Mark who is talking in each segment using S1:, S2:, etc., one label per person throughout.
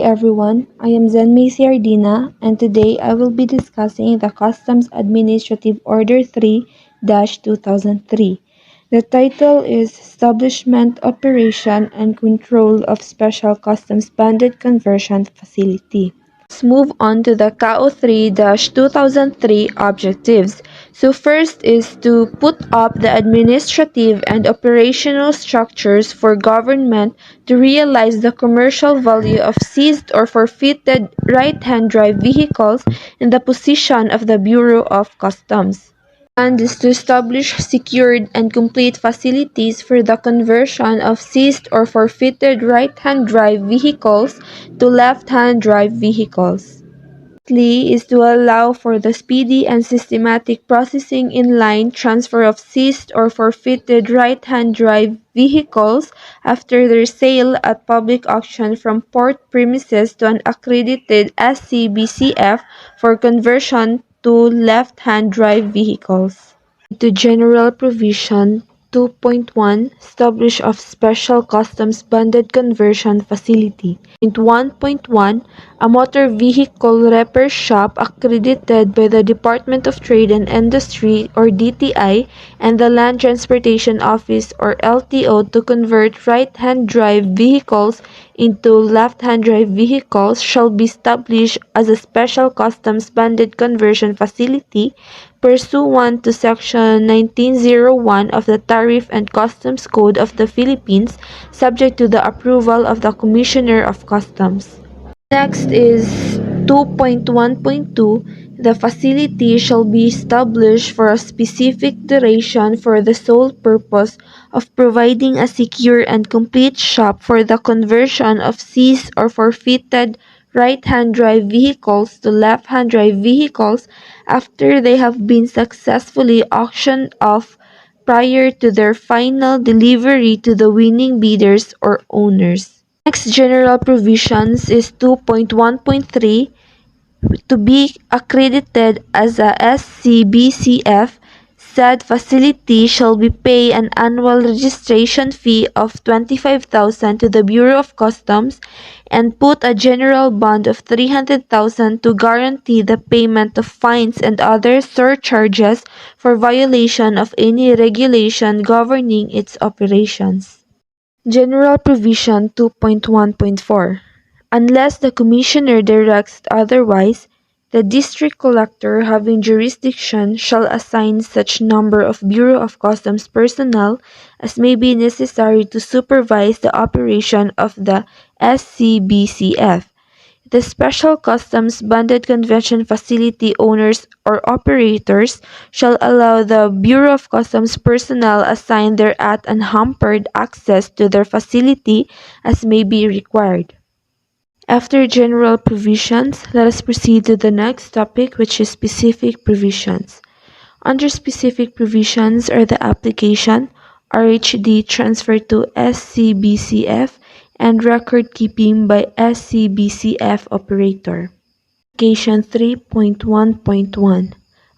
S1: everyone, I am Zenmei Siardina, and today I will be discussing the Customs Administrative Order 3-2003. The title is Establishment, Operation, and Control of Special Customs Banded Conversion Facility. Let's move on to the CAO-3-2003 objectives. So first is to put up the administrative and operational structures for government to realize the commercial value of seized or forfeited right-hand drive vehicles in the possession of the Bureau of Customs. And is to establish secured and complete facilities for the conversion of seized or forfeited right-hand drive vehicles to left-hand drive vehicles. Lastly is to allow for the speedy and systematic processing in-line transfer of seized or forfeited right-hand drive vehicles after their sale at public auction from port premises to an accredited SCBCF for conversion to left-hand drive vehicles. To General Provision 2.1 Establish of Special Customs Banded Conversion Facility. 1.1 A motor vehicle repair shop accredited by the Department of Trade and Industry or DTI and the Land Transportation Office or LTO to convert right-hand drive vehicles into left-hand drive vehicles shall be established as a special customs banded conversion facility pursuant to Section 1901 of the Tariff and Customs Code of the Philippines, subject to the approval of the Commissioner of Customs. Next is 2.1.2. The facility shall be established for a specific duration for the sole purpose of providing a secure and complete shop for the conversion of seized or forfeited right-hand drive vehicles to left-hand drive vehicles after they have been successfully auctioned off prior to their final delivery to the winning bidders or owners. Next general provisions is 2.1.3. To be accredited as a SCBCF, said facility shall be pay an annual registration fee of 25,000 to the Bureau of Customs and put a general bond of 300,000 to guarantee the payment of fines and other surcharges for violation of any regulation governing its operations. General Provision 2.1.4. Unless the Commissioner directs otherwise, the District Collector having jurisdiction shall assign such number of Bureau of Customs personnel as may be necessary to supervise the operation of the SCBCF. The Special Customs Banded Convention Facility owners or operators shall allow the Bureau of Customs personnel assigned thereat unhampered access to their facility as may be required. After general provisions, let us proceed to the next topic, which is specific provisions. Under specific provisions are the application, RHD transfer to SCBCF, and record keeping by SCBCF operator. Application 3.1.1.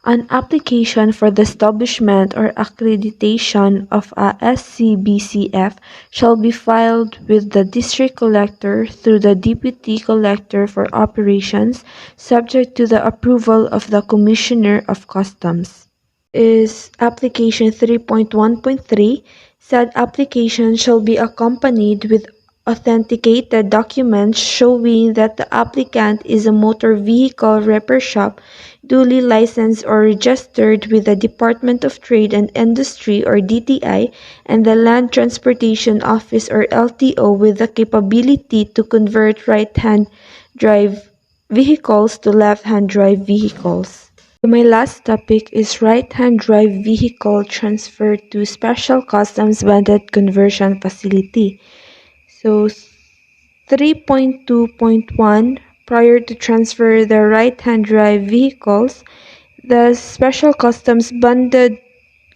S1: An application for the establishment or accreditation of a SCBCF shall be filed with the District Collector through the Deputy Collector for Operations, subject to the approval of the Commissioner of Customs. Is Application 3.1.3. Said application shall be accompanied with authenticated documents showing that the applicant is a motor vehicle repair shop duly licensed or registered with the Department of Trade and Industry or DTI and the Land Transportation Office or LTO with the capability to convert right-hand drive vehicles to left-hand drive vehicles. My last topic is right-hand drive vehicle transfer to Special Customs Banded Conversion Facility. So 3.2.1, prior to transfer the right-hand drive vehicles, the Special Customs Banded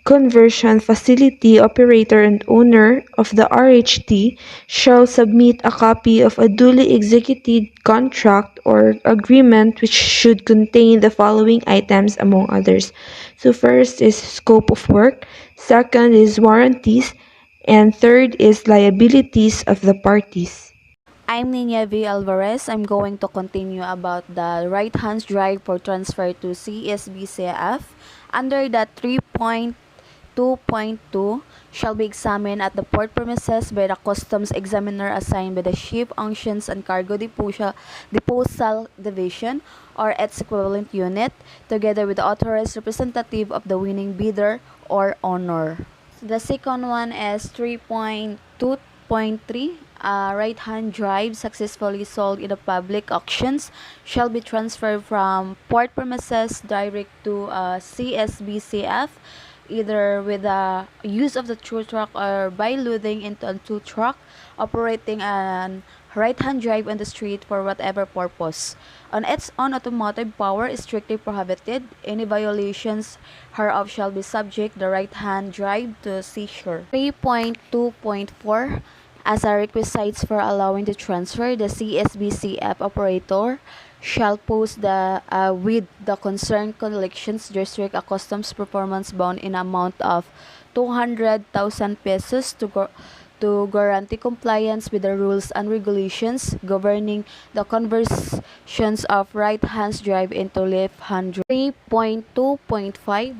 S1: Conversion Facility operator and owner of the RHT shall submit a copy of a duly executed contract or agreement which should contain the following items among others. So first is scope of work, second is warranties, and third is liabilities of the parties.
S2: I'm Nina V. Alvarez. I'm going to continue about the right-hand drive for transfer to CSBCF. Under the 3.2.2 shall be examined at the port premises by the customs examiner assigned by the Ship Functions and Cargo Disposal Division or its equivalent unit, together with the authorized representative of the winning bidder or owner. The second one is 3.2.3. Right-hand drive successfully sold in the public auctions shall be transferred from port premises direct to CSBCF, either with the use of the tow truck or by loading into a tow truck operating an right-hand drive on the street for whatever purpose. On its own, automotive power is strictly prohibited. Any violations hereof shall be subject the right-hand drive to seizure. 3.2.4 as a requisites for allowing the transfer, the CSBCF operator shall post with the concerned collections district a customs performance bond in amount of 200,000 pesos to guarantee compliance with the rules and regulations governing the conversions of right-hand drive into left-hand drive. 3.2.5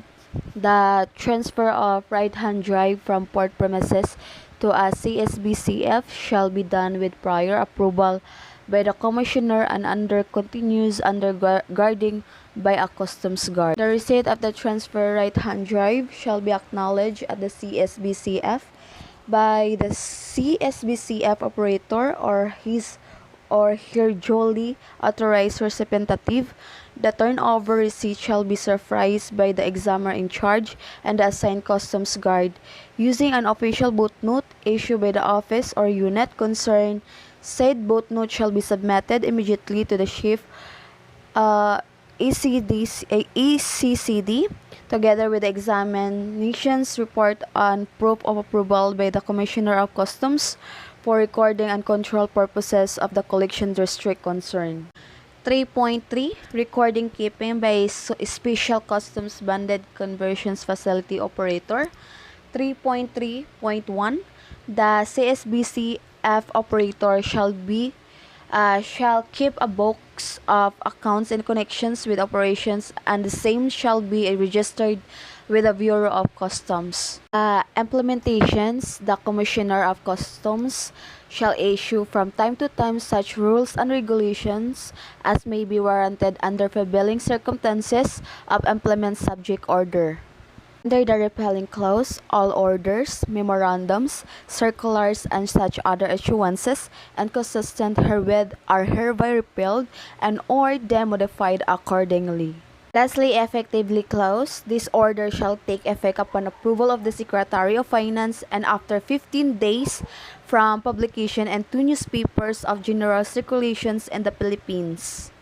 S2: the transfer of right-hand drive from port premises to a CSBCF shall be done with prior approval by the Commissioner and under continuous underguarding by a customs guard. The receipt of the transfer right-hand drive shall be acknowledged at the CSBCF by the CSBCF operator or his or her duly authorized representative. The turnover receipt shall be surprised by the examiner in charge and the assigned customs guard. Using an official boat note issued by the office or unit concerned, said boat note shall be submitted immediately to the chief ECCD together with the examinations report on proof of approval by the Commissioner of Customs for recording and control purposes of the collection district concerned. 3.3 Recording keeping by Special Customs Bonded Conversions Facility Operator. 3.3.1 The CSBCF operator shall keep a box of accounts in connections with operations, and the same shall be registered with the Bureau of Customs. Implementations The Commissioner of Customs shall issue from time to time such rules and regulations as may be warranted under prevailing circumstances of implement subject order. Under the repealing clause, all orders, memorandums, circulars, and such other issuances inconsistent herewith are hereby repealed and or demodified accordingly. Lastly, effectively clause. This order shall take effect upon approval of the Secretary of Finance and after 15 days from publication in 2 newspapers of general circulations in the Philippines.